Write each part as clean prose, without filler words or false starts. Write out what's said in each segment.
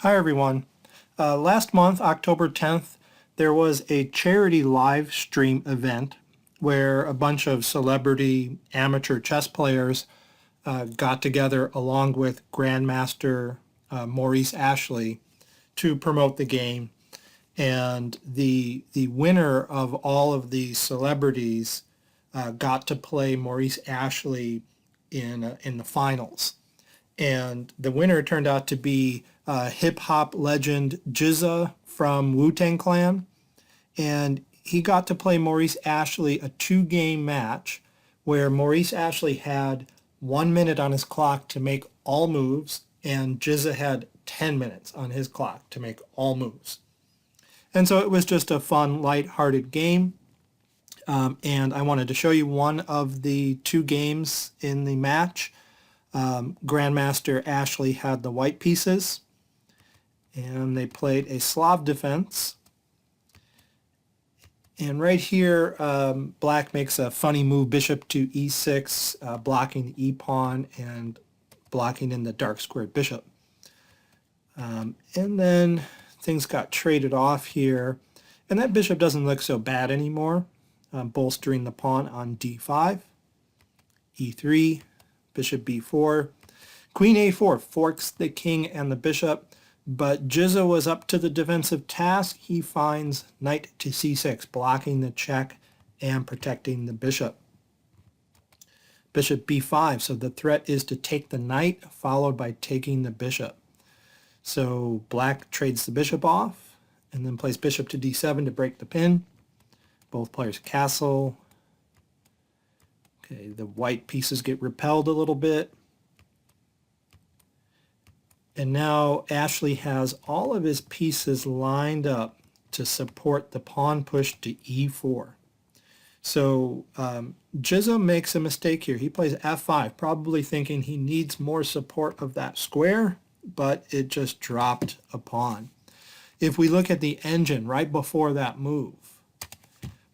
Hi everyone. Last month, October 10th, there was a charity live stream event where a bunch of celebrity amateur chess players got together along with Grandmaster Maurice Ashley to promote the game. And the winner of all of these celebrities got to play Maurice Ashley in the finals. And the winner turned out to be hip-hop legend GZA from Wu-Tang Clan. And he got to play Maurice Ashley a two-game match where Maurice Ashley had 1 minute on his clock to make all moves, and GZA had 10 minutes on his clock to make all moves. And so it was just a fun, light-hearted game. And I wanted to show you one of the two games in the match. Grandmaster Ashley had the white pieces, and they played a Slav defense. And right here, black makes a funny move, bishop to e6, blocking the e-pawn and blocking in the dark squared bishop. And then things got traded off here, and that bishop doesn't look so bad anymore, bolstering the pawn on d5, e3, bishop b4. Queen a4 forks the king and the bishop, but GZA was up to the defensive task. He finds knight to c6, blocking the check and protecting the bishop. Bishop b5, so the threat is to take the knight, followed by taking the bishop. So black trades the bishop off, and then plays bishop to d7 to break the pin. Both players castle. Okay, the white pieces get repelled a little bit. And now Ashley has all of his pieces lined up to support the pawn push to e4. So GZA makes a mistake here. He plays f5, probably thinking he needs more support of that square, but it just dropped a pawn. If we look at the engine right before that move,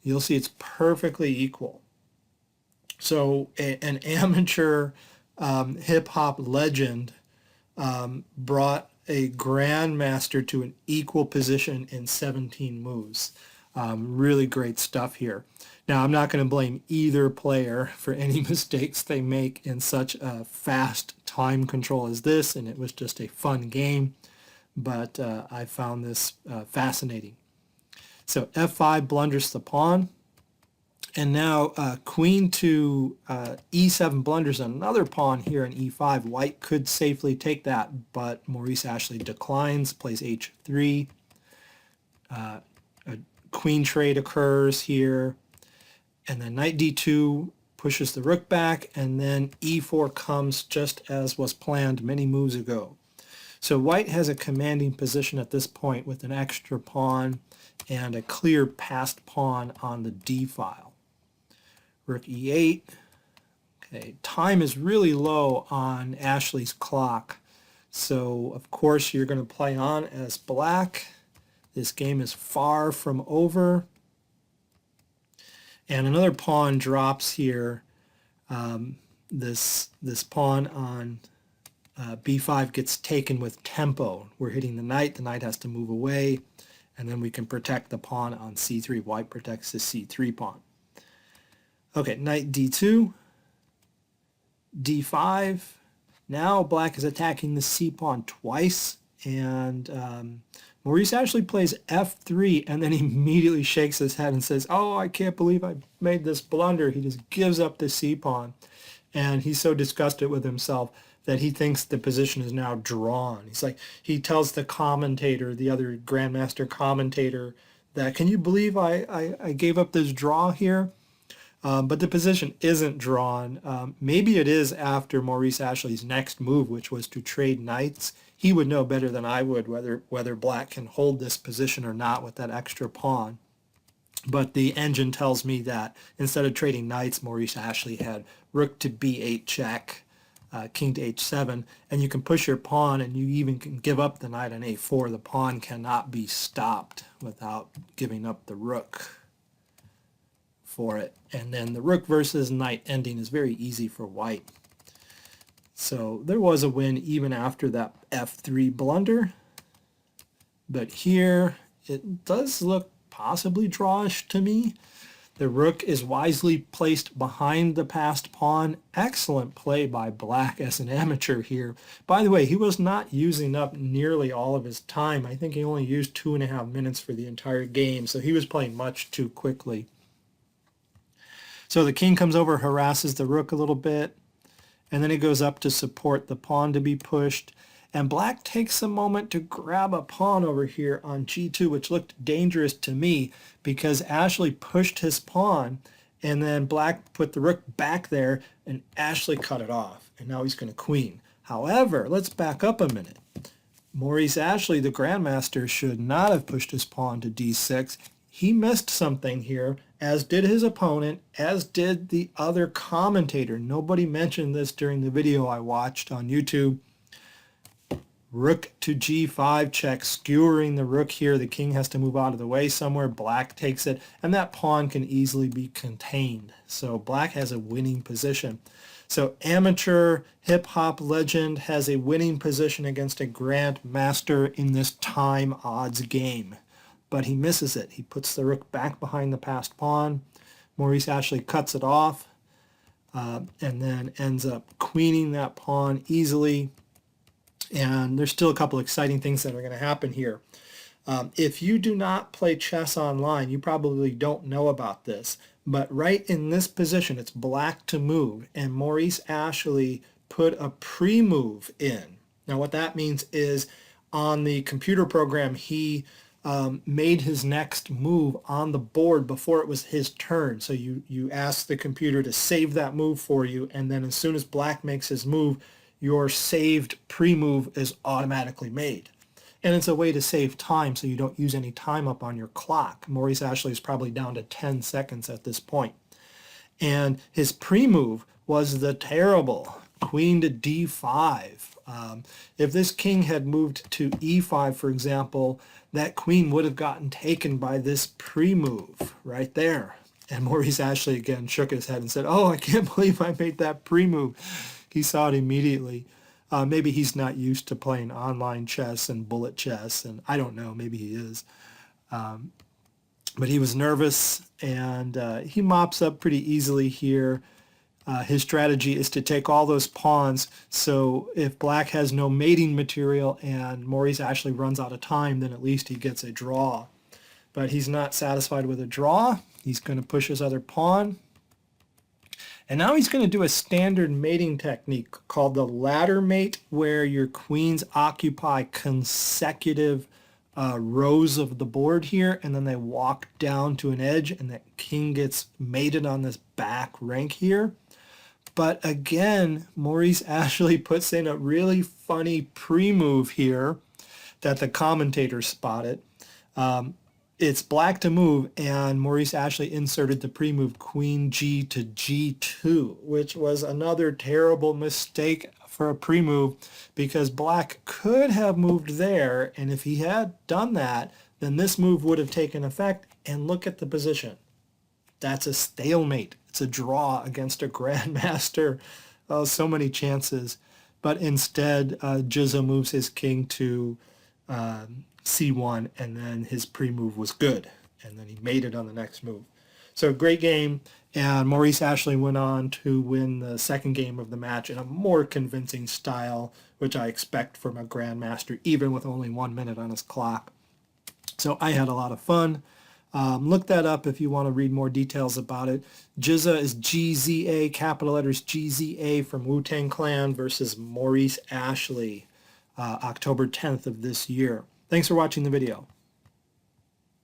you'll see it's perfectly equal. So an amateur hip-hop legend brought a grandmaster to an equal position in 17 moves. Really great stuff here. Now, I'm not going to blame either player for any mistakes they make in such a fast time control as this, and it was just a fun game, but I found this fascinating. So f5 blunders the pawn. And now queen to e7 blunders another pawn here in e5. White could safely take that, but Maurice Ashley declines, plays h3. A queen trade occurs here, and then knight d2 pushes the rook back, and then e4 comes just as was planned many moves ago. So white has a commanding position at this point with an extra pawn and a clear passed pawn on the d file. Rook e8. Okay, time is really low on Ashley's clock, so of course you're going to play on as black. This game is far from over. And another pawn drops here. This pawn on b5 gets taken with tempo. We're hitting the knight has to move away, and then we can protect the pawn on c3. White protects the c3 pawn. Okay, knight d2, d5. Now black is attacking the c-pawn twice, and Maurice Ashley plays f3, and then he immediately shakes his head and says, "Oh, I can't believe I made this blunder." He just gives up the c-pawn, and he's so disgusted with himself that he thinks the position is now drawn. He tells the commentator, the other grandmaster commentator, that, "Can you believe I gave up this draw here?" But the position isn't drawn. Maybe it is after Maurice Ashley's next move, which was to trade knights. He would know better than I would whether black can hold this position or not with that extra pawn. But the engine tells me that instead of trading knights, Maurice Ashley had rook to b8 check, king to h7, and you can push your pawn, and you even can give up the knight on a4. The pawn cannot be stopped without giving up the rook for it. And then the rook versus knight ending is very easy for white. So there was a win even after that f3 blunder. but here it does look possibly drawish to me. The rook is wisely placed behind the passed pawn. Excellent play by black as an amateur here. By the way, he was not using up nearly all of his time. I think he only used 2.5 minutes for the entire game, so he was playing much too quickly. So the king comes over, harasses the rook a little bit, and then he goes up to support the pawn to be pushed. And black takes a moment to grab a pawn over here on g2, which looked dangerous to me because Ashley pushed his pawn, and then black put the rook back there, and Ashley cut it off. And now he's going to queen. However, let's back up a minute. Maurice Ashley, the grandmaster, should not have pushed his pawn to d6. He missed something here, as did his opponent, as did the other commentator. Nobody mentioned this during the video I watched on YouTube. Rook to g5 check, skewering the rook here. The king has to move out of the way somewhere. Black takes it, and that pawn can easily be contained. So black has a winning position. So amateur hip-hop legend has a winning position against a grandmaster in this time odds game. But he misses it. He puts the rook back behind the passed pawn. Maurice Ashley cuts it off and then ends up queening that pawn easily. And there's still a couple exciting things that are going to happen here. If you do not play chess online, you probably don't know about this. But right in this position, it's black to move, and Maurice Ashley put a pre-move in. Now what that means is on the computer program, he made his next move on the board before it was his turn. So you ask the computer to save that move for you, and then as soon as black makes his move, your saved pre-move is automatically made. And it's a way to save time so you don't use any time up on your clock. Maurice Ashley is probably down to 10 seconds at this point. And his pre-move was the terrible queen to d5. If this king had moved to e5, for example, that queen would have gotten taken by this pre-move right there. And Maurice Ashley again shook his head and said, "Oh, I can't believe I made that pre-move." He saw it immediately. Maybe he's not used to playing online chess and bullet chess, and I don't know, maybe he is. But he was nervous, and he mops up pretty easily here. His strategy is to take all those pawns, so if black has no mating material and Maurice Ashley runs out of time, then at least he gets a draw. But he's not satisfied with a draw. He's going to push his other pawn. And now he's going to do a standard mating technique called the ladder mate, where your queens occupy consecutive rows of the board here, and then they walk down to an edge, and that king gets mated on this back rank here. But again, Maurice Ashley puts in a really funny pre-move here that the commentators spotted. It's black to move, and Maurice Ashley inserted the pre-move queen g to g2, which was another terrible mistake for a pre-move because black could have moved there, and if he had done that, then this move would have taken effect, and look at the position. That's a stalemate. It's a draw against a grandmaster. Oh, so many chances. But instead, GZA moves his king to c1, and then his pre-move was good, and then he made it on the next move. So great game, and Maurice Ashley went on to win the second game of the match in a more convincing style, which I expect from a grandmaster, even with only 1 minute on his clock. So I had a lot of fun. Look that up if you want to read more details about it. GZA is GZA, capital letters GZA from Wu-Tang Clan versus Maurice Ashley, October 10th of this year. Thanks for watching the video.